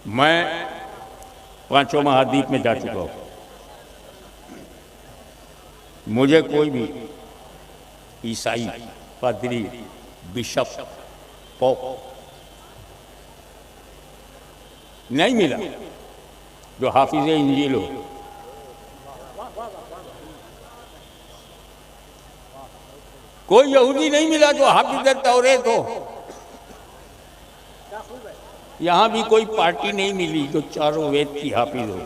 मैं पांचों महाद्वीप में जा चुका हूँ। मुझे कोई भी ईसाई, पादरी, बिशप, पोप नहीं मिला जो हाफिज इंजील हो। कोई यहूदी नहीं मिला जो हाफिज तौरेत हो। यहां भी कोई पार्टी नहीं मिली जो चारों वेद की हाफिज हो।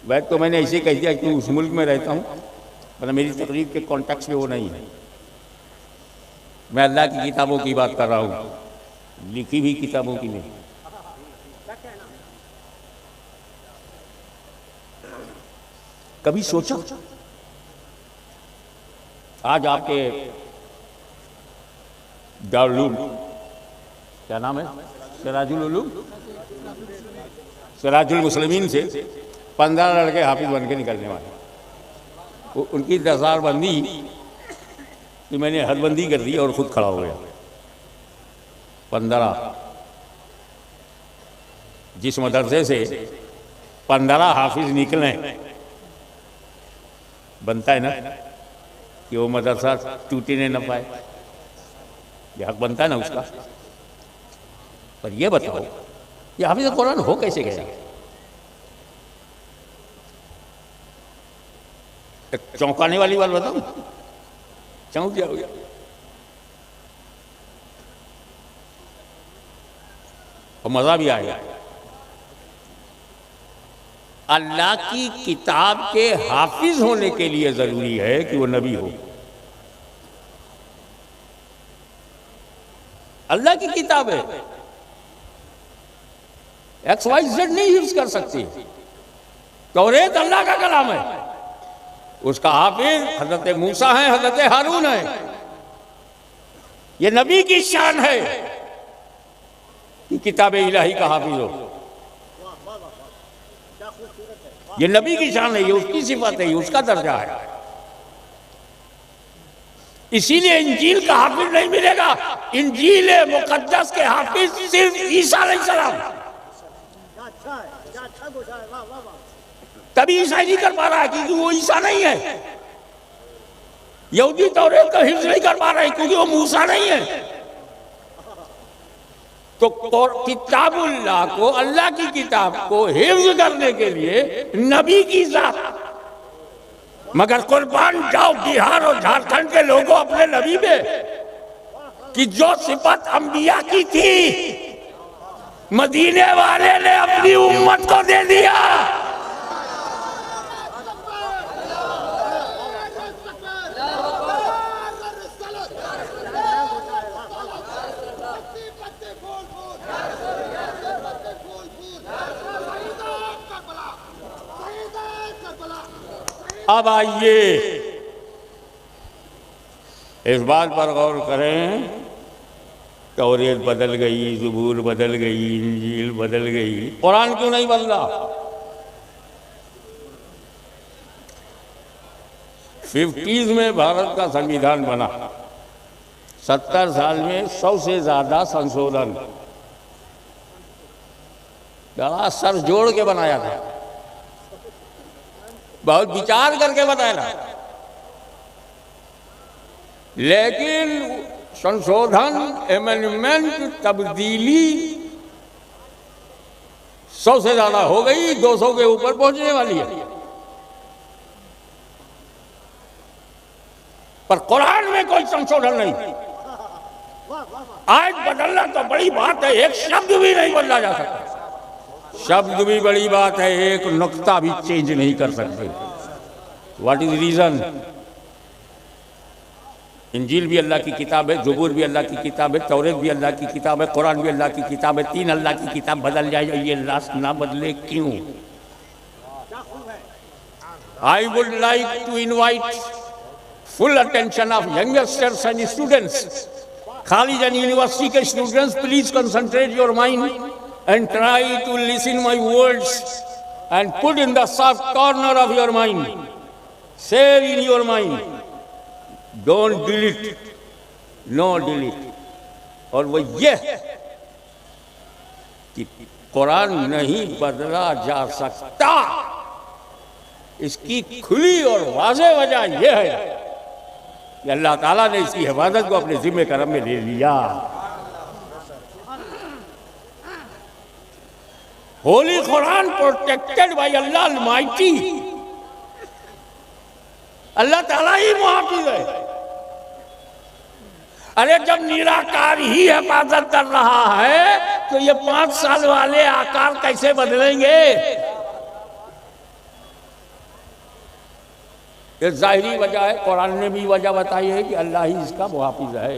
वैद तो मैंने ऐसे कह दिया कि उस मुल्क में रहता हूं, मतलब मेरी तकरीर के कॉन्टेक्स्ट में वो नहीं है। मैं अल्लाह की किताबों की बात कर रहा हूं, लिखी हुई किताबों की नहीं। कभी सोचा आज आपके दारुल, क्या नाम है, सिराजुल उलूम, सिराजुल मुस्लिमीन से 15 लड़के हाफिज बन के निकलने वाले। उनकी दस्तारबंदी कि मैंने हदबंदी कर दी और खुद खड़ा हो गया। 15 जिस मदरसे से 15 हाफिज निकले, बनता है ना कि वो मदरसा टूटने न पाए, ये हक बनता है ना उसका। पर ये बताओ ये हाफिज कुरान हो कैसे गया? एक चौंकाने वाली बात बताऊं, चौंक जाओगे। और मजा भी आएगा। अल्लाह की किताब के हाफिज होने के लिए जरूरी है कि वो नबी हो। अल्लाह की किताब है, XYZ नहीं हिफ्ज कर सकती। तौरेत अल्लाह का कलाम है, उसका हाफिज हजरत मूसा है, हजरत हारून है। ये नबी की शान है कि किताब इलाही का हाफिज हो। ये नबी की शान है, ये उसकी सिफत है, ये उसका दर्जा है। इसीलिए इंजील का हाफिज नहीं मिलेगा। इंजील मुकद्दस के हाफिज सिर्फ ईसा अलैहिस्सलाम। तभी ईसा नहीं कर पा रहा है क्योंकि वो ईसा नहीं है। यहूदी तौरेत का हिफ्ज नहीं कर पा रहे क्योंकि वो मूसा नहीं है। तो किताबुल्लाह को, अल्लाह की किताब को हिफ्ज करने के लिए नबी की जात। मगर कुर्बान जाओ बिहार और झारखंड के लोगों अपने नबी पे कि जो सिफत अंबिया की थी मदीने वाले ने अपनी उम्मत को दे दिया। अब आइए इस बात पर गौर करें, तौरेत बदल गई, ज़बूर बदल गई, इंजील बदल गई, कुरान क्यों नहीं बदला? 50s में भारत का संविधान बना, 70 साल में 100 से ज्यादा संशोधन, बड़ा सर जोड़ के बनाया था, बहुत विचार करके बताया। लेकिन संशोधन, एमेंडमेंट, तब्दीली 100 से ज्यादा हो गई, 200 के ऊपर पहुंचने वाली है। पर कुरान में कोई संशोधन नहीं। आज बदलना तो बड़ी बात है, एक शब्द भी नहीं बदला जा सकता। शब्द भी बड़ी बात है, एक नुक्ता भी चेंज नहीं कर सकते। What is reason? इंजील भी अल्लाह की किताब है, ज़बूर भी अल्लाह की किताब है, तौरेत भी अल्लाह की किताब है, कुरान भी अल्लाह की किताब है। 3 अल्लाह की किताब बदल जाए, ये लास्ट ना बदले क्यों? I would like to invite full attention of youngsters and students. College and university के students, please concentrate your mind and try to listen my words and put in the soft corner of your mind, save in your mind, don't delete, no delete. और वो ये कि कुरान नहीं बदला जा सकता। इसकी खुली और वाज़ेह वजह यह है कि अल्लाह ताला ने इसकी हिफाजत को अपने जिम्मे करम में ले लिया। Holy Quran protected by Allah almighty. अल्लाह ताला ही मुहाफिज है। अरे जब निराकार ही हिफाजत कर रहा है तो ये 5 साल वाले आकार कैसे बदलेंगे? ये जाहिरी वजह है। कुरान ने भी वजह बताई है कि अल्लाह ही इसका मुहाफिज है।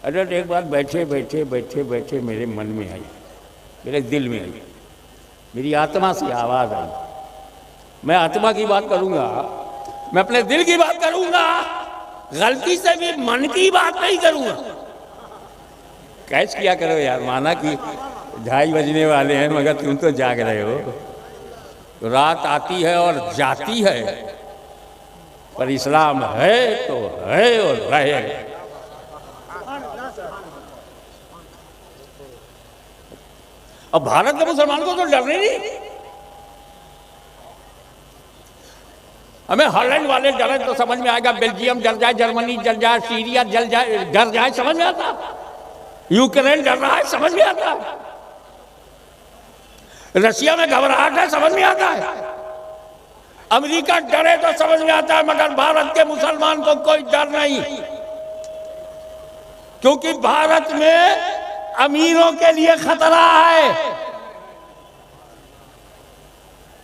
अरे एक बात बैठे बैठे बैठे बैठे मेरे मन में आई, मेरे दिल में आई, मेरी आत्मा से आवाज आई। मैं आत्मा की बात करूंगा, मैं अपने दिल की बात करूंगा, गलती से भी मन की बात नहीं करूंगा। कैच किया करो यार, माना कि 2:30 बजने वाले हैं मगर तुम तो जाग रहे हो। तो रात आती है और जाती है, पर इस्लाम है तो है और रहेगा। अब भारत के मुसलमान को तो डरने नहीं। हमें हॉलैंड वाले डरे तो समझ में आएगा, बेल्जियम जल जाए, जर्मनी जल जाए, सीरिया जल जाए, डर जाए, समझ में आता। यूक्रेन डर रहा है, समझ में आता है। रशिया में घबराहट है, समझ में आता है। अमेरिका डरे तो समझ में आता है, मगर भारत के मुसलमान को कोई डर नहीं, क्योंकि भारत में अमीरों के लिए खतरा है।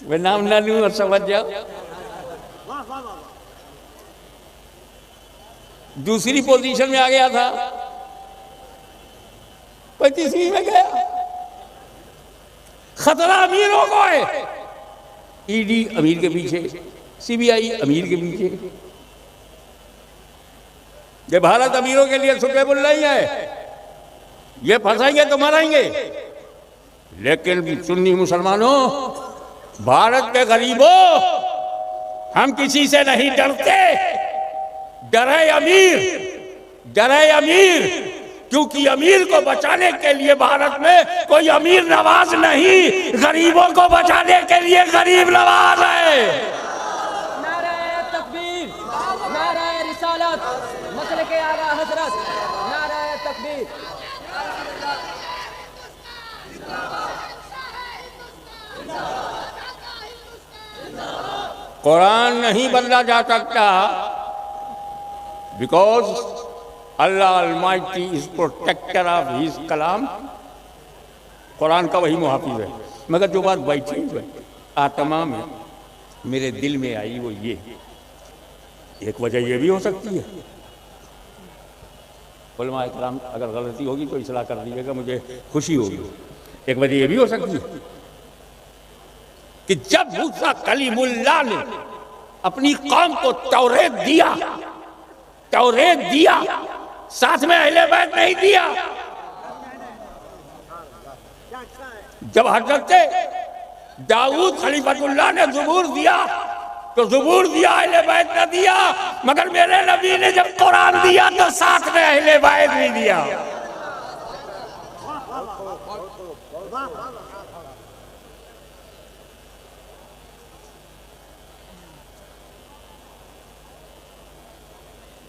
वे नाम ना लूं और समझ जाओ। दूसरी पोजीशन में आ गया था, 35वीं में गया। खतरा अमीरों को है। ईडी अमीर के पीछे, सीबीआई अमीर के पीछे। ये भारत अमीरों के लिए सुटेबल नहीं है। ये फंसाएंगे तो मराएंगे। लेकिन सुन्नी मुसलमानों, भारत के गरीबों, हम किसी से नहीं डरते। डरे अमीर, डरे अमीर, क्योंकि अमीर को बचाने के लिए भारत में कोई अमीर नवाज नहीं, गरीबों को बचाने के लिए गरीब नवाज है। नारे तकबीर, नारे रिसालत, मसले के आगा हजरत, नारे तकबीर। कुरान नहीं बदला जा सकता, because Allah almighty is protector of his कलाम। कुरान का वही मुहाफिज है। मगर जो बात बैठी आत्मा में, मेरे दिल में आई, वो ये एक वजह ये भी हो सकती है। उलमा इकराम अगर गलती होगी तो इस्लाह कर दीजिएगा, मुझे खुशी होगी। एक वजह ये भी हो सकती है कि जब मूसा कलीमुल्लाह ने अपनी कौम को तौरेत दिया, तौरेत दिया, साथ में अहले बैत नहीं दिया। जब हजरत दाऊद खलीफतुल्लाह ने ज़बूर दिया तो ज़बूर दिया, अहले बैत ने दिया। मगर मेरे नबी ने जब कुरान दिया तो साथ में अहले बैत नहीं दिया।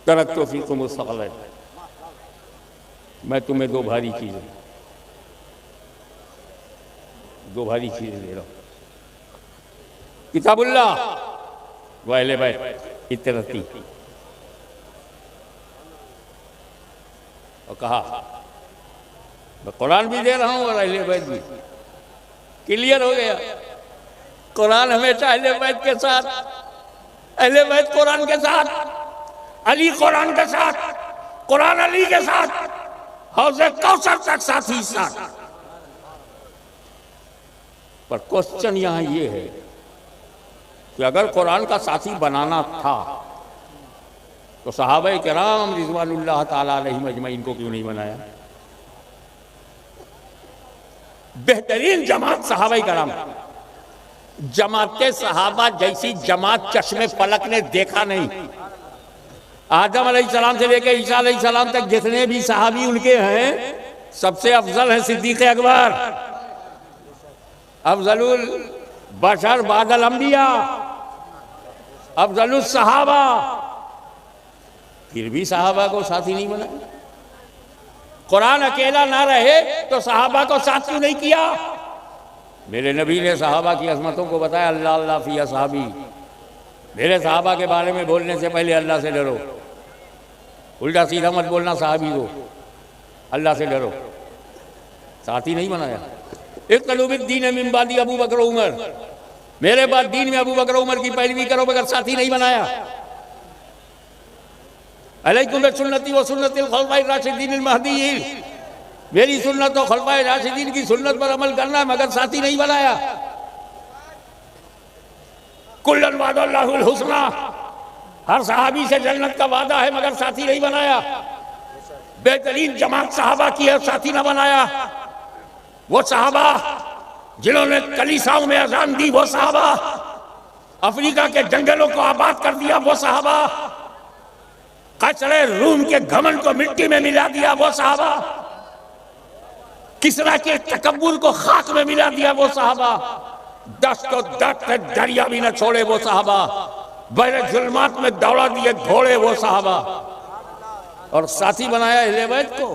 तरक्तो फीकुम मुस्तक़िलन, मैं तुम्हें दो भारी चीजें दे रहा हूं, किताबुल्लाह व अहले बैत इतरती। और कहा मैं कुरान भी दे रहा हूं और अहले बैत भी। क्लियर हो गया। कुरान हमेशा अहले बैत के साथ, अहले बैत कुरान के साथ, अली कुरान के साथ, कुरान अली के साथ, हौज़े कौसर तक साथ ही साथ। पर क्वेश्चन यहां ये है कि अगर कुरान का साथी बनाना था तो सहाबा किराम रिज़वानुल्लाह ताला अलैहिम अजमईन को क्यों नहीं बनाया? बेहतरीन जमात सहाबा किराम, जमाते सहाबा जैसी जमात चश्मे फलक ने देखा नहीं। आदम अलैहिस्सलाम से लेकर ईसा अलैहिस्सलाम तक जितने भी सहाबी उनके हैं, सबसे अफजल है सिद्दीक़ अकबर, अफजलुल बशर बादल अंबिया, अफजलुल सहाबा। फिर भी सहाबा को साथी नहीं बनाया। कुरान अकेला ना रहे तो सहाबा को साथ क्यों नहीं किया? मेरे नबी ने सहाबा की अजमतों को बताया, अल्लाह अल्लाह फी असहाबी। मेरे सहाबा के बारे में बोलने से पहले अल्लाह से डरो, उल्टा सीधा मत बोलना सहाबी को, अल्लाह से डरो। साथी नहीं बनाया। इक़्तलुबिद्दीन मिन बादी अबू बकर उमर, मेरे बाद दीन में अबू बकर उमर की पैरवी करो, मगर साथी नहीं बनाया। अलैकुम बिसुन्नती व सुन्नतिल खुलफाए राशिदीन अल महदीयीन, मेरी सुन्नत और खुलफाए राशिदीन की सुन्नत पर अमल करना, मगर साथी नहीं बनाया। कुल्लन वादल्लाहुल हुस्ना, हर सहाबी से जन्नत का वादा है, मगर साथी नहीं बनाया। बेहतरीन जमात सहाबा की है, साथी न बनाया। वो सहाबा जिन्होंने कलीसाओं में अजान दी, वो सहाबा अफ्रीका के जंगलों को आबाद कर दिया, वो सहाबा कचरे रूम के घमंड को मिट्टी में मिला दिया, वो सहाबा किसरा के तकब्बुर को खाक में मिला दिया, वो सहाबा दस्त को दस्त दरिया भी न छोड़े, वो सहाबा बड़े जुल्मात में दौड़ा दिए घोड़े, वो सहाबा। और साथी बनाया अहले बैत को।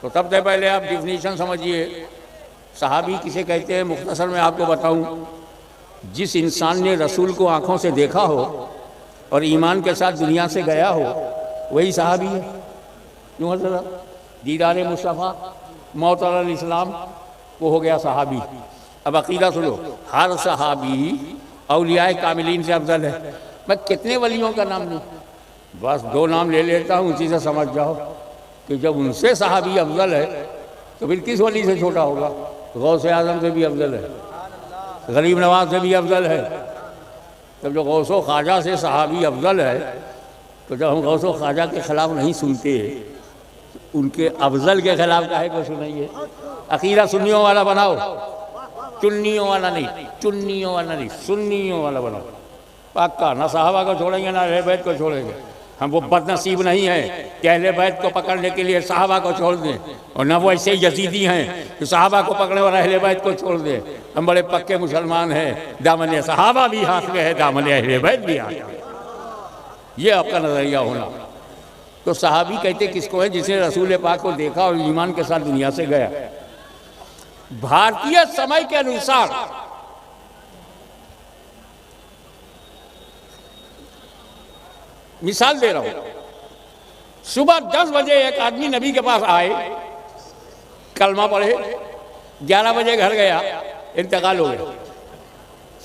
तो सबसे पहले आप डिफिनीशन समझिए, सहाबी किसे कहते हैं। मुख्तसर में आपको बताऊं, जिस इंसान ने रसूल को आंखों से देखा हो और ईमान के साथ दुनिया से गया हो, वही सहाबी है। क्यों हज़रत? दीदार मुस्तफ़ा मौत अल इस्लाम, वो हो गया सहाबी। अब अकीदा सुनो, हर सहाबी औलियाए कामिलीन से अफजल है। मैं कितने वलियों का नाम लूँ? बस 2 नाम ले लेता हूँ, उसी से समझ जाओ कि जब उनसे सहाबी अफजल है तो फिर किस वली से छोटा होगा? गौसे आज़म से भी अफजल है, गरीब नवाज से भी अफजल है। तब जो गौसो ख्वाजा से सहाबी अफजल है, तो जब हम गौसो ख्वाजा के ख़िलाफ़ नहीं सुनते, उनके अफजल के ख़िलाफ़ काहे को सुनाइए? अकीदा सुन्नियों वाला बनाओ, चुन्नियों वाला नहीं, चुन्नियों वाला नहीं, सुन्नियों वाला बनाओ पक्का। ना सहाबा को छोड़ेंगे ना अहले बैत को छोड़ेंगे। हम वो बदनसीब नहीं है कि अहले बैत को पकड़ने के लिए सहाबा को छोड़ दें, और ना वो ऐसे यजीदी हैं कि सहाबा को पकड़ने और अहले बैत को छोड़ दें। हम बड़े पक्के मुसलमान हैं, दामन सहाबा भी हाथ में है, दामन अहले बैत भी हाथ में। ये आपका नज़रिया होना। तो सहाबी कहते किसको है? जिसने रसूल पाक को देखा और ईमान के साथ दुनिया से गया। भारतीय समय के अनुसार मिसाल दे रहा हूं, सुबह 10 बजे एक आदमी नबी के पास आए, कलमा पढ़े, 11 बजे घर गया, इंतकाल हो गया।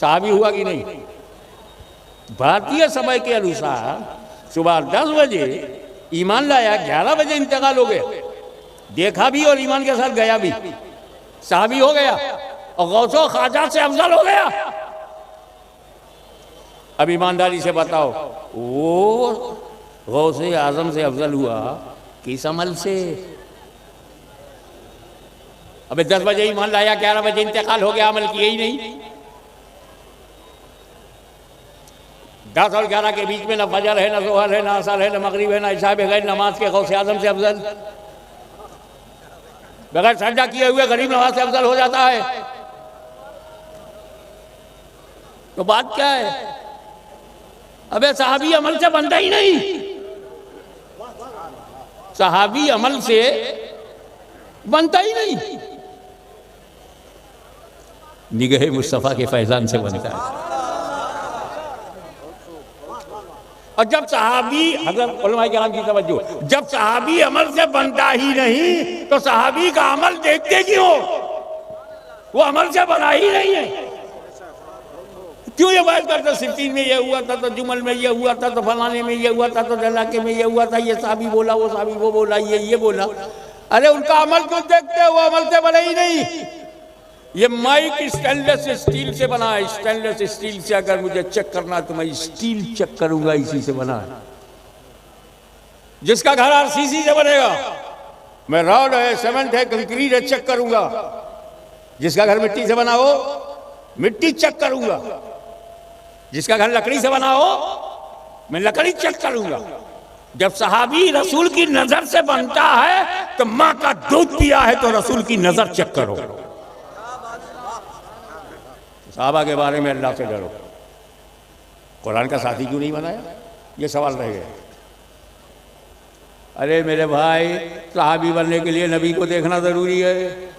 सहाबी हुआ कि नहीं? भारतीय समय के अनुसार सुबह 10 बजे ईमान लाया, 11 बजे इंतकाल हो गया, देखा भी और ईमान के साथ गया भी, सहाबी हो गया और गौसो ख्वाजा से अफजल हो गया। अब ईमानदारी से बताओ, वो गौसे आजम से अफजल हुआ किस अमल से? अबे 10 बजे ईमान लाया, 11 बजे इंतकाल हो गया, अमल किया ही नहीं। 10 और 11 के बीच में ना फजर है, ना ज़ोहर है, ना असर है, ना मगरिब है, ना इशा है। बगैर नमाज के गौसे आजम से अफजल, बगैर सजदा किए हुए गरीब नवाज से अफजल हो जाता है। तो बात क्या है? अबे सहाबी अमल से बनता ही नहीं, सहाबी अमल से बनता ही नहीं, निगाह मुस्तफा के फैजान से बनता है। और जब सहाबी, हज़रत उलमा किराम की तवज्जो, जब सहाबी अमल से बनता ही नहीं तो सहाबी का अमल देखते क्यों? वो अमल से बना ही नहीं है। क्यों ये बात करते? सिफ्तीन में ये हुआ था, तो जुमल में ये हुआ था, तो फलाने में ये हुआ था, तो जलाके में ये हुआ था, ये साहबी बोला, वो साहबी वो बोला, ये बोला। अरे उनका अमल क्यों देखते हो? वो अमल से बने ही नहीं। ये माइक स्टेनलेस स्टील से बना है, स्टेनलेस स्टील से अगर मुझे चेक करना तो मैं स्टील चेक करूंगा, इसी से बना है। जिसका घर आरसीसी से बनेगा, मैं रॉड है, सीमेंट है, कंक्रीट है, चेक करूंगा। जिसका घर मिट्टी से बना हो, मिट्टी चेक करूंगा। जिसका घर लकड़ी से बना हो, मैं लकड़ी चेक करूंगा। जब सहाबी रसूल की नजर से बनता है तो माँ का दूध पिया है तो रसूल की नजर चेक करो। सहाबा के बारे में अल्लाह से डरो। कुरान का साथी क्यों नहीं बनाया, ये सवाल रह गया। अरे मेरे भाई, सहाबी बनने के लिए नबी को देखना जरूरी है,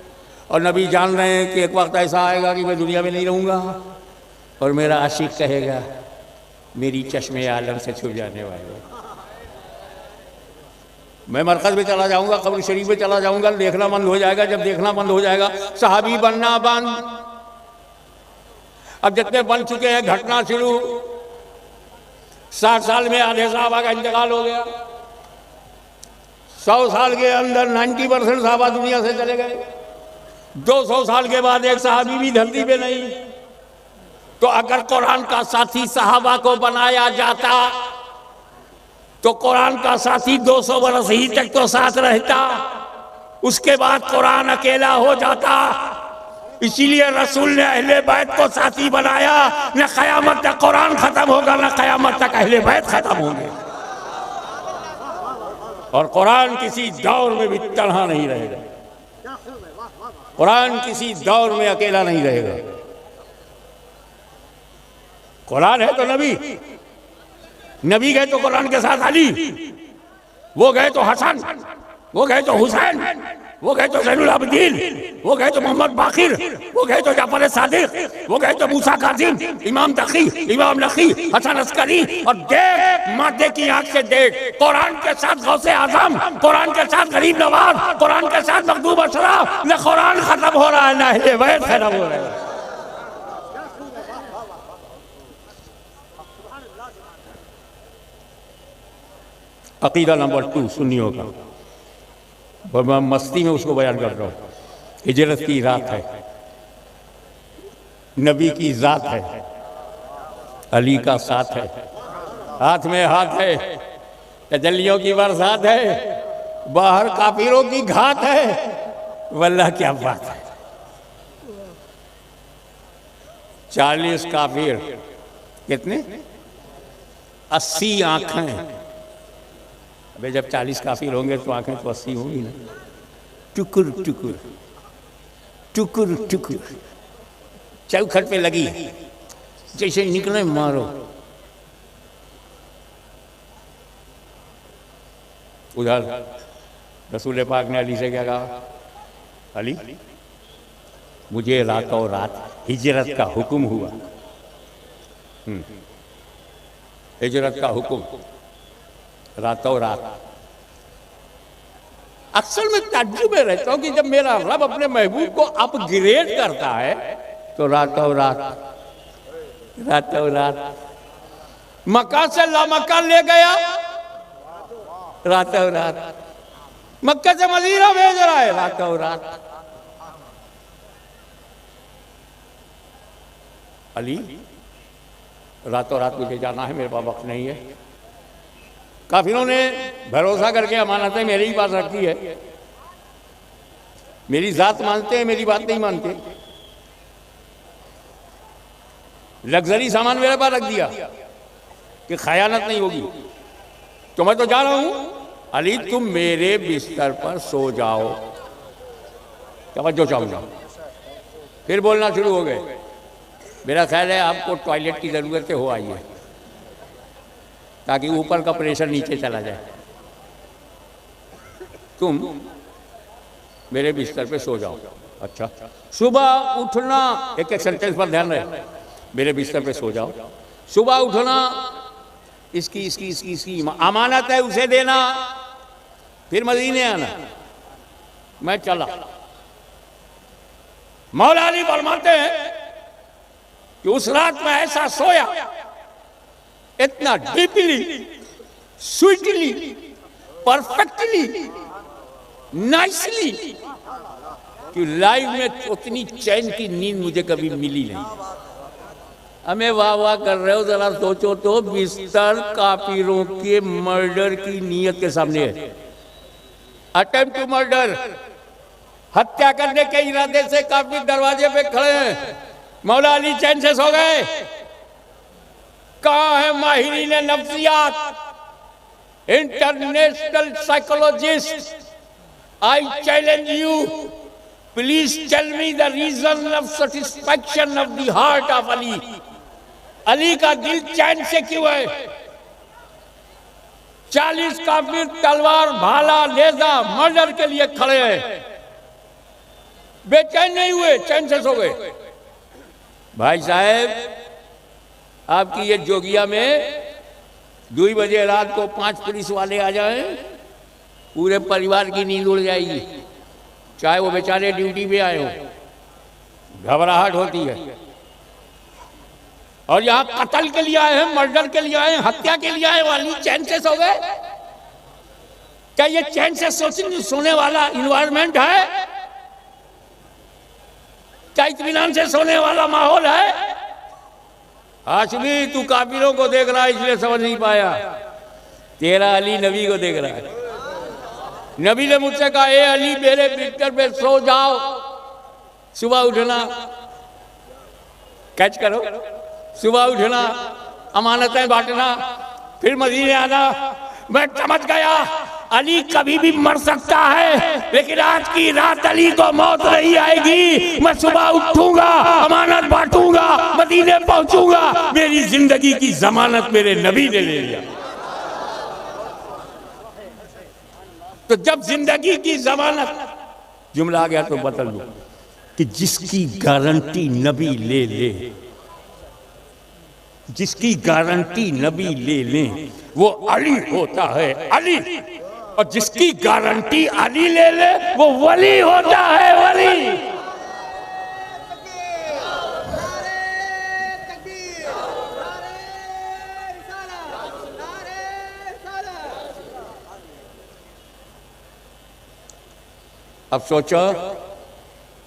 और नबी जान रहे हैं कि एक वक्त ऐसा आएगा कि मैं दुनिया में नहीं रहूंगा और मेरा आशिक कहेगा मेरी चश्मे आलम से छुप जाने वाले। मैं मरकज में चला जाऊंगा, कब्र शरीफ में चला जाऊंगा, देखना बंद हो जाएगा। जब देखना बंद हो जाएगा, सहाबी बनना बंद। अब जितने बन चुके हैं, घटना शुरू। 60 साल में आधे सहाबा का इंतकाल हो गया। 100 साल के अंदर 90% सहाबा दुनिया से चले गए। 200 साल के बाद एक सहाबी भी धरती पे नहीं। तो अगर कुरान का साथी सहाबा को बनाया जाता तो कुरान का साथी 200 बरस ही तक तो साथ रहता, उसके बाद कुरान अकेला हो जाता। इसीलिए रसूल ने अहले बैत को साथी बनाया। न कयामत तक कुरान खत्म होगा, न कयामत तक अहले बैत खत्म होंगे। और कुरान किसी दौर में भी तन्हा नहीं रहेगा। कुरान किसी दौर में अकेला नहीं रहेगा। कुरान है तो नबी, नबी गए तो कुरान के साथ अली, वो गए तो हसन, वो गए तो हुसैन, वो गए तो ज़ैनुल आबिदीन, वो गए तो मोहम्मद बाकिर, वो गए तो जाफर सादिक, वो गए तो मूसा कासिम, इमाम तकी, इमाम नकी, हसन अस्करी। और देख, मादे की आंख से देख, कुरान के साथ गौसे आजम, कुरान के साथ गरीब नवाज, कुरान के साथ मखदूम अशरफ। न कुरान खत्म हो रहा है, न अहले बैत खत्म हो रहा है। अकीदा नंबर 2 सुन्नियों का, और मैं मस्ती में उसको बयान कर रहा हूँ। हिजरत की रात है, नबी की जात है, अली का साथ है, हाथ में हाथ है, तजल्लियों की बरसात है, बाहर काफिरों की घात है। वल्लाह क्या बात है। 40 काफिर, कितने? 80 आंखें। अबे जब 40 काफिर होंगे तो आंखें तो 80 होंगी ना। टुकुर टुकुर टुकुर टुकुर चौखट पे लगी, जैसे निकले मारो। उधर रसूल पाक ने अली से क्या कहा? अली, मुझे रातों रात हिजरत का हुक्म हुआ। हिजरत का हुक्म रातों रात। अक्सर मैं ताज्जुब में रहता हूं कि जब मेरा रब अपने महबूब को अपग्रेड करता है तो रातों रात, रातों रात। मक्का से लामक्का ले गया, रातों रात। मक्का से मदीना भेज रहा है, रातों रात। अली, रातों रात मुझे जाना है, मेरे पास वक्त नहीं है। काफिरों ने भरोसा करके अमानतें मेरी ही पास रखी है। मेरी जात मानते हैं, मेरी बात नहीं मानते। लग्जरी सामान मेरे पास रख दिया कि खयानत नहीं होगी। तो मैं तो जा रहा हूं, अली तुम मेरे बिस्तर पर सो जाओ। तवज्जो चाहूंगा। फिर बोलना शुरू हो गए, मेरा ख्याल है आपको टॉयलेट की जरूरत हो आई है, ताकि ऊपर का प्रेशर नीचे चला जाए। तुम मेरे बिस्तर पे सो जाओ। अच्छा, सुबह उठना, एक एक सेंटेंस पर ध्यान रहे। मेरे बिस्तर पे सो जाओ, सुबह उठना, इसकी इसकी इसकी इसकी अमानत है, उसे देना, फिर मदीने आना। मैं चला। मौला अली फरमाते हैं कि उस रात में ऐसा सोया, इतना डीपली, स्वीटली, परफेक्टली, नाइसली, कि लाइफ में उतनी चैन की नींद मुझे कभी मिली नहीं। हमें वाह वाह कर रहे हो, जरा सोचो तो, बिस्तर काफिरों के मर्डर की नीयत के सामने है। अटेम्प्ट टू मर्डर, हत्या करने के इरादे से काफिर दरवाजे पे खड़े हैं। मौला अली चैन से सो गए। कहाँ है माहिरीन नफ्सियात, international psychologist? I challenge you, please tell me the reason of satisfaction of the heart of Ali. Ali का दिल चैन से क्यों है? 40 काफिर तलवार, भाला, नेजा, मर्डर के लिए खड़े हैं, बेचैन नहीं हुए, चैन से सो गए। भाई साहब, आपकी ये जोगिया में 2 बजे रात को 5 पुलिस वाले आ जाएं, पूरे परिवार की नींद उड़ जाएगी, चाहे वो बेचारे ड्यूटी पे आए हो, घबराहट होती है। और यहां कत्ल के लिए आए हैं, मर्डर के लिए आए हैं, हत्या के लिए आए, वाली चैन से सो गए? क्या ये चैन से सोने वाला इन्वायरमेंट है? क्या इत्मीनान से सोने वाला माहौल है? हाशमी, तू काफिरों को देख रहा है इसलिए समझ नहीं पाया, तेरा अली नबी को देख रहा है। नबी ने मुझसे कहा, ए अली, मेरे बिस्तर पे सो जाओ, सुबह उठना, कैच करो, सुबह उठना, अमानतें बांटना, फिर मदीने आना। मैं समझ गया अली कभी भी मर सकता है, लेकिन आज की रात अली को मौत नहीं आएगी। मैं सुबह उठूंगा, अमानत बांटूंगा, मदीने पहुंचूंगा। मेरी जिंदगी की जमानत मेरे नबी ने ले लिया। तो जब जिंदगी की जमानत जुमला आ गया तो बदल लो कि जिसकी गारंटी नबी ले ले, जिसकी गारंटी नबी ले लें वो अली होता है, अली। और जिसकी गारंटी अली ले ले वो वली होता है, वली। अब सोचो,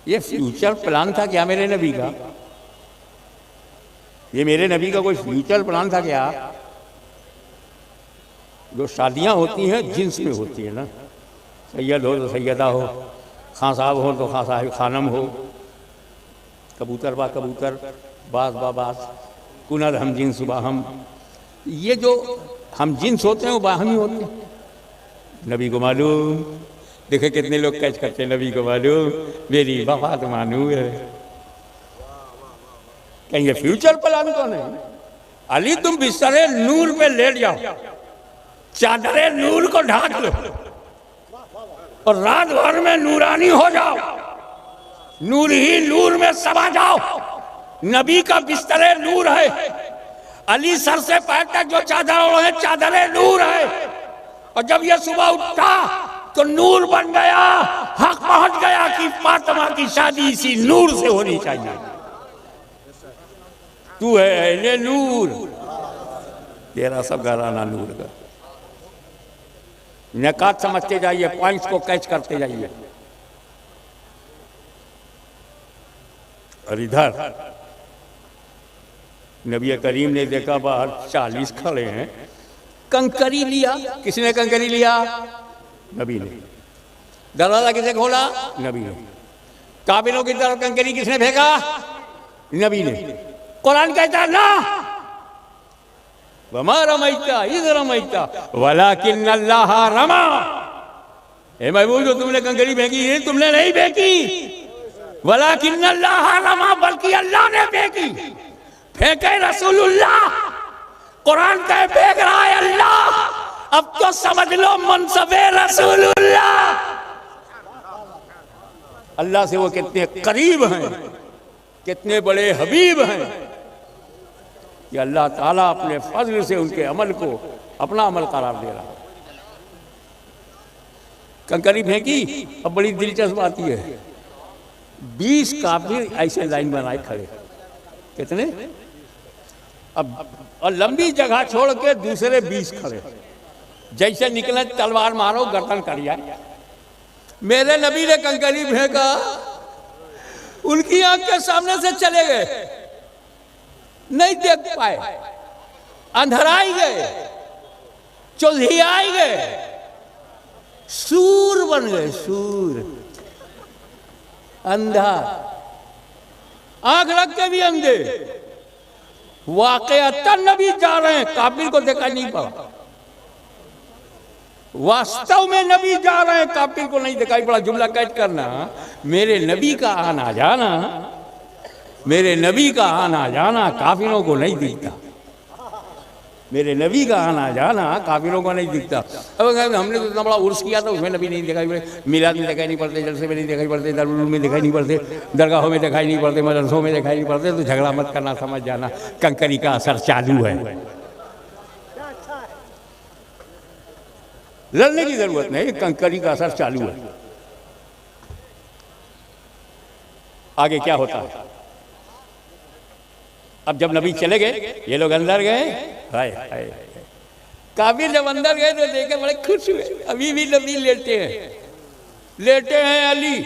ये फ्यूचर प्लान था क्या मेरे नबी का? ये मेरे नबी का कोई फ्यूचर प्लान था क्या? जो शादियां होती हैं जिन्स में होती है ना, सैयद हो तो सैयदा हो, खां साहब हो तो खां साहब खानम हो, कबूतर बा कबूतर, बास बा बास, कुनर हम जिन्स बाहम। ये जो हम जिन्स होते हैं वो बाहमी होते हैं। नबी को मालूम, देखे कितने लोग कैच करते हैं, नबी को मालूम मेरी वफात मानू है। कहीं ये फ्यूचर प्लान तो नहीं? अली, तुम बिस्तरे नूर पे लेट जाओ, चादरे नूर को ढाक लो और रात भर में नूरानी हो जाओ, नूर ही नूर में समा जाओ। नबी का बिस्तरे नूर है, अली सर से पैर तक जो चादर ओढ़े चादरे नूर है। और जब ये सुबह उठा तो नूर बन गया, हक पहुंच गया कि फातिमा की शादी इसी नूर से होनी चाहिए। तू है अहले नूर, तेरा सब घराना नूर का। नकात समझते जाइए, पॉइंट्स को कैच करते जाइए। और इधर नबी करीम ने देखा बाहर 40 खड़े हैं, कंकरी लिया। किसने कंकरी लिया? नबी ने। दरवाजा किसे खोला? नबी ने। काबिलों की तरफ कंकरी किसने फेंका? नबी ने। कुरान कहता ना, वमा रमैता इज़ रमैता वलाकिन अल्लाह रमा। ए महबूब, जो तुमने कंकरी फेंकी है तुमने नहीं फेंकी, वलाकिन अल्लाह रमा, बल्कि अल्लाह ने फेंकी। फेंके रसूलुल्लाह, कुरान कह फेंक रहा है अल्लाह। अब तो समझ लो मनसबे रसूलुल्लाह। अल्लाह से वो कितने करीब हैं, कितने बड़े हबीब हैं कि अल्लाह ताला अपने फजल से उनके अमल को अपना अमल करार दे रहा। कंकरी फेंकी। अब बड़ी दिलचस्प आती है, 20 काफिर ऐसे लाइन बनाए खड़े। कितने? अब और लंबी जगह छोड़ के दूसरे 20 खड़े, जैसे निकले तलवार मारो गर्दन कर जाए। मेरे नबी ने कंकरी फेंका, उनकी आंख के सामने से चले गए, नहीं देख पाए, अंधराई गए, चुल्हियाई गए, सूर बन गए, सूर, अंधा, आंख रख के भी अंधे। वाकईतन नबी जा रहे हैं, काफिर को दिखाई नहीं पड़ा। वास्तव में नबी जा रहे हैं, काफिर को नहीं दिखाई पड़ा। जुमला कैद करना, मेरे नबी का आना जाना, मेरे नबी का आना जाना काफिरों को नहीं दिखता। मेरे नबी का आना जाना काफिरों को नहीं दिखता। अब हमने तो इतना बड़ा उर्स किया था, उसमें नबी नहीं दिखाई पड़े, मिलाद में दिखाई नहीं पड़ते, जलसे में नहीं दिखाई पड़ते, दरबार में दिखाई नहीं पड़ते, दरगाहों में दिखाई नहीं पड़ते, मदरसों में दिखाई नहीं पड़ते, तो झगड़ा मत करना, समझ जाना कंकरी का असर चालू है। लड़ने की जरूरत नहीं, कंकरी का असर चालू है। आगे क्या होता है? अब जब नबी चले गए, ये लोग अंदर गए, हाय हाय, काफिर जब अंदर गए तो देखे बड़े खुश हुए। अभी भी नबी लेटे हैं, लेटे हैं अली।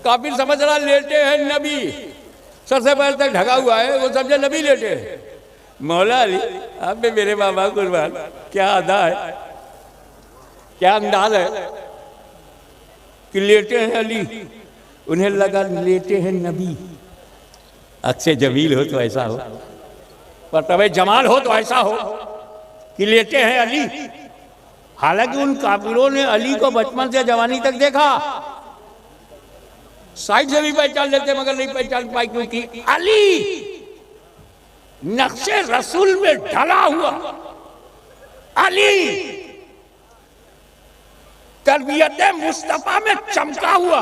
काफिर समझ रहा लेटे हैं नबी, सर से पैर तक ढका हुआ है, वो समझे नबी लेटे हैं। मौला अली, आप में मेरे बाबा कुर्बान, क्या अदा है, क्या अंदाज है कि लेटे हैं अली। उन्हें लगा लेटे हैं नबी। अक्से जमील हो तो ऐसा हो, पर तबे जमाल हो तो ऐसा हो कि लेटे हैं अली। हालांकि उन काफिरों ने अली को बचपन से जवानी तक देखा, साइड से भी पहचान लेते मगर नहीं पहचान पाए, क्योंकि अली नक्शे रसूल में ढला हुआ, अली तरबियत मुस्तफा में चमका हुआ,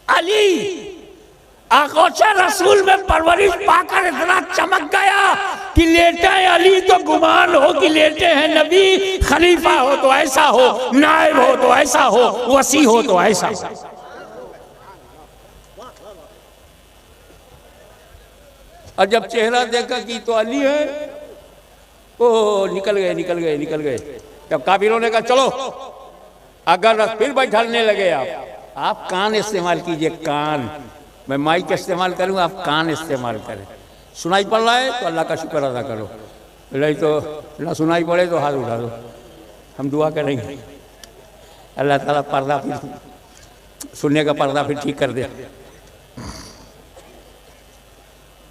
अली आंखों से रसूल में परवरिश पाकर इतना चमक गया कि लेटे हैं अली तो गुमान हो कि लेटे हैं नबी। खलीफा हो तो ऐसा हो, नायब हो तो ऐसा हो, वसी हो तो ऐसा हो। और जब चेहरा देखा कि तो अली है, ओ निकल गए निकल गए निकल गए। जब काफिरों ने कहा चलो, अगर फिर बैठाने लगे आप कान इस्तेमाल कीजिए, कान। मैं माइक का इस्तेमाल करूँगा, आप कान इस्तेमाल करें। सुनाई पड़ रहा है तो अल्लाह का शुक्र अदा करो, नहीं तो ना सुनाई पड़े तो हाथ उठा दो, हम दुआ करेंगे अल्लाह ताला पर्दा फिर सुनने का पर्दा फिर ठीक कर दे।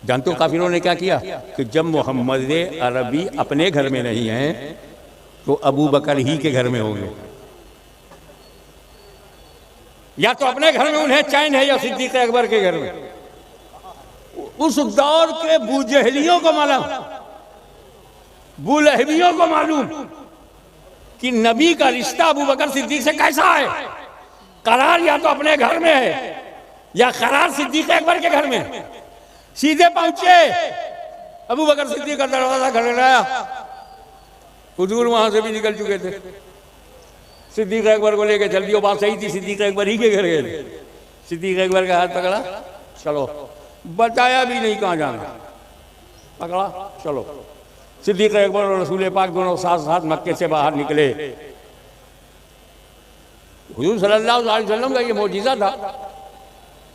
जानते हो काफिरों ने क्या किया कि जब मोहम्मद अरबी अपने घर में नहीं है तो अबू बकर ही के घर में होंगे। या तो अपने घर में उन्हें चैन है या सिद्दीक अकबर के घर में। उस दौर के बूजहलियों को मालूम, बुलहबियों को मालूम कि नबी का रिश्ता अबू बकर सिद्दीक से कैसा है। करार या तो अपने घर में है या करार सिद्दीक अकबर के घर में। सीधे पहुंचे, अबू बकर सिद्दीक का दरवाजा खड़खड़ाया, हुजूर वहां से भी निकल चुके थे। सिद्दीक अकबर को लेके चल दियो, बात सही थी, सिद्दीक अकबर ही के घर गए। सिद्दीक अकबर का हाथ पकड़ा, चलो, बताया भी नहीं कहाँ जाना, पकड़ा चलो। सिद्दीक अकबर और रसूल पाक दोनों साथ साथ मक्के से बाहर निकले। हुजूर सल्लल्लाहु अलैहि वसल्लम का ये मौजिज़ा था,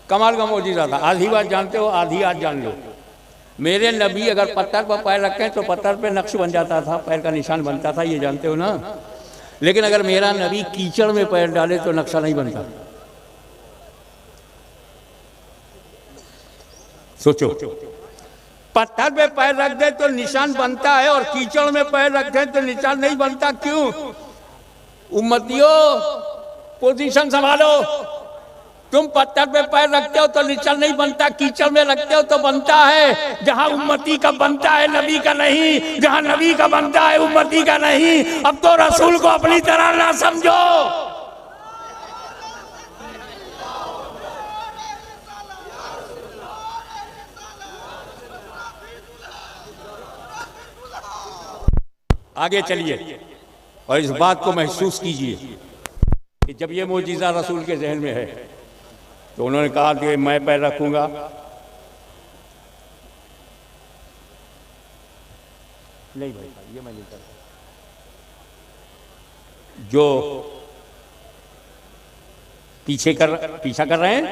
कमाल का मौजिज़ा था। आधी बात जानते हो, आधी आज जान लो। मेरे नबी अगर पत्थर पर पैर रखें तो पत्थर पे नक्श बन जाता था, पैर का निशान बनता था, ये जानते हो ना। लेकिन अगर मेरा नबी कीचड़ में पैर डाले तो नक्शा नहीं बनता। सोचो, पत्थर पे पैर रख दे तो निशान बनता है और कीचड़ में पैर रख दे तो निशान नहीं बनता। क्यों? उम्मतियों, पोजीशन संभालो। तुम पत्थर पे पैर रखते हो तो निशान नहीं बनता, कीचड़ में रखते हो तो बनता है। जहां उम्मती का बनता है नबी का नहीं, जहां नबी का बनता है उम्मती का नहीं। अब तो रसूल को अपनी तरह ना समझो। आगे चलिए और इस बात को महसूस कीजिए कि जब ये मौजिज़ा रसूल के जहन में है तो उन्होंने कहा कि मैं पैर रखूंगा। नहीं भाई, ये मैं नहीं करता। जो पीछा कर रहे हैं,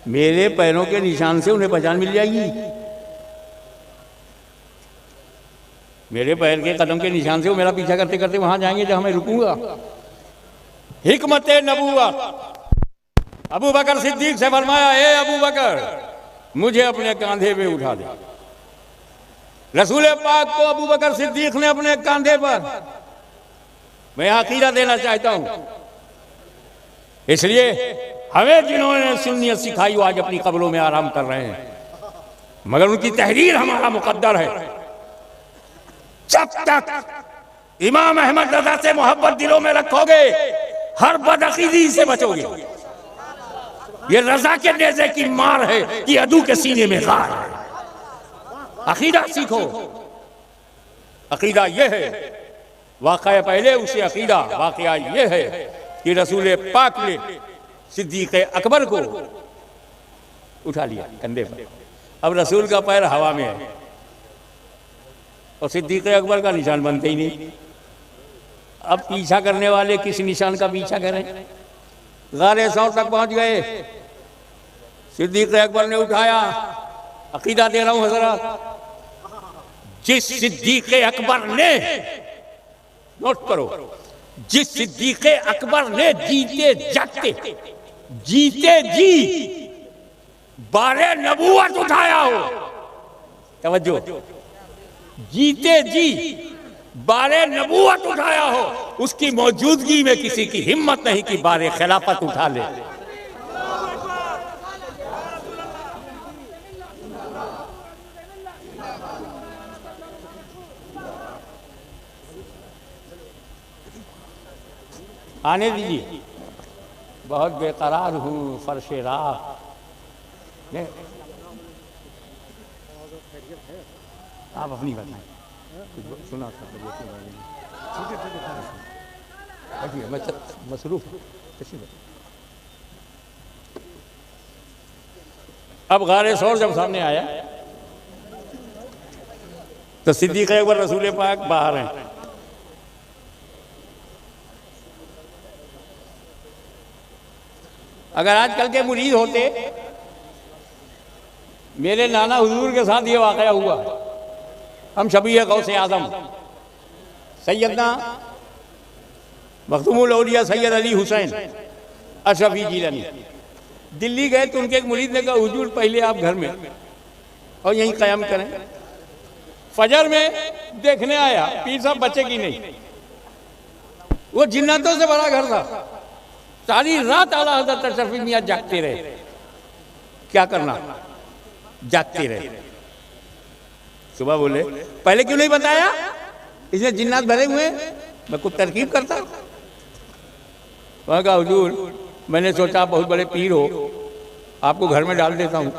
मेरे पैरों के निशान से उन्हें पहचान मिल जाएगी। मेरे पैर के कदम के निशान से वो मेरा पीछा करते करते वहां जाएंगे जहां मैं रुकूंगा। हिकमत नबूवत। अबू बकर सिद्दीक से फरमाया, ए अबू बकर, मुझे अपने कांधे पे उठा दे। रसूल पाक को अबू बकर सिद्दीक ने अपने कंधे पर, मैं अकीदा देना चाहता हूं, इसलिए हमें जिन्होंने सुन्नियत सिखाई वो आज अपनी कब्रों में आराम कर रहे हैं, मगर उनकी तहरीर हमारा मुकद्दर है। जब तक इमाम अहमद रज़ा से मोहब्बत दिलों में रखोगे, हर बदअकीदी से बचोगे। ये रज़ा के नेज़े की मार है कि अदू के सीने में गार है। अकीदा सीखो, अकीदा ये है, वाक़या पहले उसे अकीदा, वाक़या ये है कि रसूल पाक ने सिद्दीक़ अकबर को उठा लिया कंधे पर। अब रसूल का पैर हवा में है और सिद्दीक़ अकबर का निशान बनते ही नहीं। अब पीछा करने वाले किस निशान का पीछा करें? गारे सौर तक पहुंच गए, सिद्दीक़ अकबर ने उठाया। अकीदा दे रहा हूं हज़रात, जिस सिद्दीक़ अकबर ने, नोट करो, जिस सिद्दीक़ अकबर ने जीते जी बारे नबूवत उठाया हो, तवज्जो, जीते जी बारे नबूवत उठाया हो, उसकी मौजूदगी में किसी की हिम्मत नहीं कि बारे खिलाफत उठा ले। आने दीजिए, बहुत बेकरार हूँ फर्शे राह। आप अपनी बताएं, सुना था मैं मसरूफ। अब गारे सौर जब सामने आया तो सिद्दीक़ अकबर रसूल पाक बाहर हैं। अगर आजकल के मुरीद होते, मेरे नाना हुजूर के साथ ये वाक़या हुआ। हम शबीह गौसे आज़म सैयदना मखदूमुल औलिया सैयद अली हुसैन अशरफी जिलानी दिल्ली गए तो उनके एक मुरीद ने कहा, हुजूर पहले आप घर में और यहीं क़याम करें। फजर में देखने आया, पीर साहब बचे की नहीं, वो जिन्नातों से बड़ा घर था। सारी रात आला हज़रत अशरफी मियां जागते रहे। क्या करना, जागते रहे। सुबह बोले, पहले क्यों नहीं बताया? इसने जिन्नात भरे हुए, मैं कुछ तरकीब करता। वहाँ कहा, हुजूर मैंने सोचा आप बहुत बड़े पीर हो, आपको घर में डाल देता हूँ।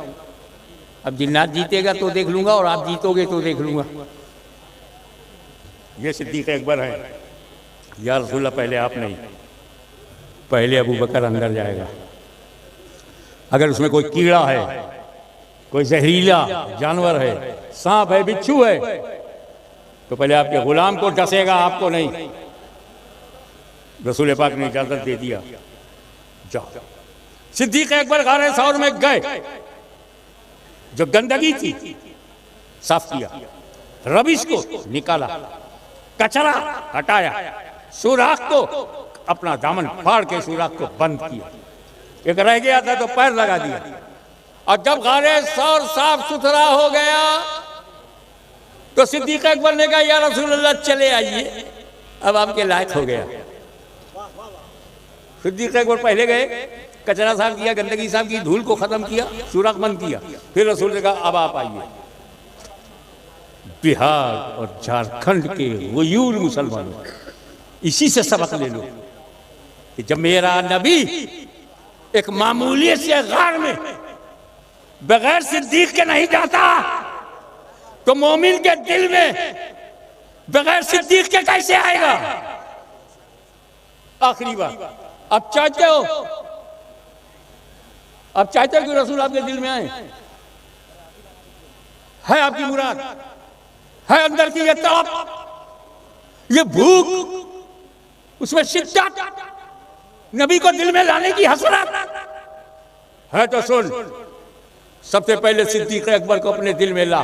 अब जिन्नात जीतेगा तो देख लूंगा और आप जीतोगे तो देख लूंगा। ये सिद्दीक़ अकबर है। या रसूलल्लाह पहले आप नहीं, पहले अबू बकर अंदर जाएगा। अगर उसमें कोई कीड़ा है, कोई जहरीला जानवर है, सांप है, बिच्छू है, तो पहले आपके गुलाम को डसेगा, आपको नहीं। रसूल पाक ने इजाजत दे दिया, जाओ। सिद्दीक़ अकबर गारे सौर में गए, जो गंदगी थी साफ किया, रबिश को निकाला, कचरा हटाया, सुराख को अपना दामन फाड़ के सुराख को बंद किया। एक रह गया था तो पैर लगा दिया। और जब गारे सौर साफ सुथरा हो गया तो सिद्दीक़ अकबर ने कहा, या रसूलल्लाह चले आइए, अब आपके लायक हो गया। सिद्दीक़ अकबर पहले गए, कचरा साफ किया, गंदगी साफ की, धूल को खत्म किया, सुराख बंद किया। फिर रसूल ने कहा, अब आप आइए। बिहार और झारखंड के गयूर मुसलमानों, इसी से सबक ले लो कि जब मेरा नबी एक मामूली से गार में बगैर सिद्दीक़ के नहीं जाता, तो मोमिन के दिल में बगैर सिद्दीक़ के कैसे आएगा? आखिरी बात, अब चाहते हो, अब चाहते हो कि रसूल आपके दिल में आए? है आपकी मुराद, है अंदर की ये तड़प, ये भूख, उसमें शिद्दत, नबी को दिल में लाने की हसरत है? तो सुन, सबसे पहले सिद्दीक़ अकबर को अपने दिल में ला।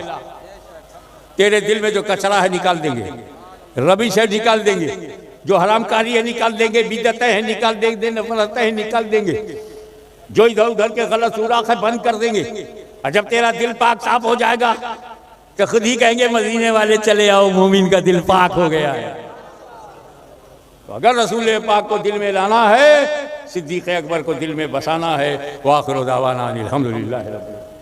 तेरे दिल में जो कचरा है निकाल देंगे, रबिश है निकाल देंगे, जो हरामकारी है निकाल देंगे, बिदअतें हैं निकाल देंगे, नफरतें हैं निकाल देंगे, जो इधर उधर के गलत सुराख है बंद कर देंगे। और जब तेरा दिल पाक साफ हो जाएगा तो खुद ही कहेंगे मदीने वाले चले आओ, मोमिन का दिल पाक हो गया है। तो अगर रसूल पाक को दिल में लाना है, सिद्दीक़ अकबर को दिल में बसाना है। वाखिर दावाना अनिल हम्दुलिल्लाहि रब्बिल आलमीन।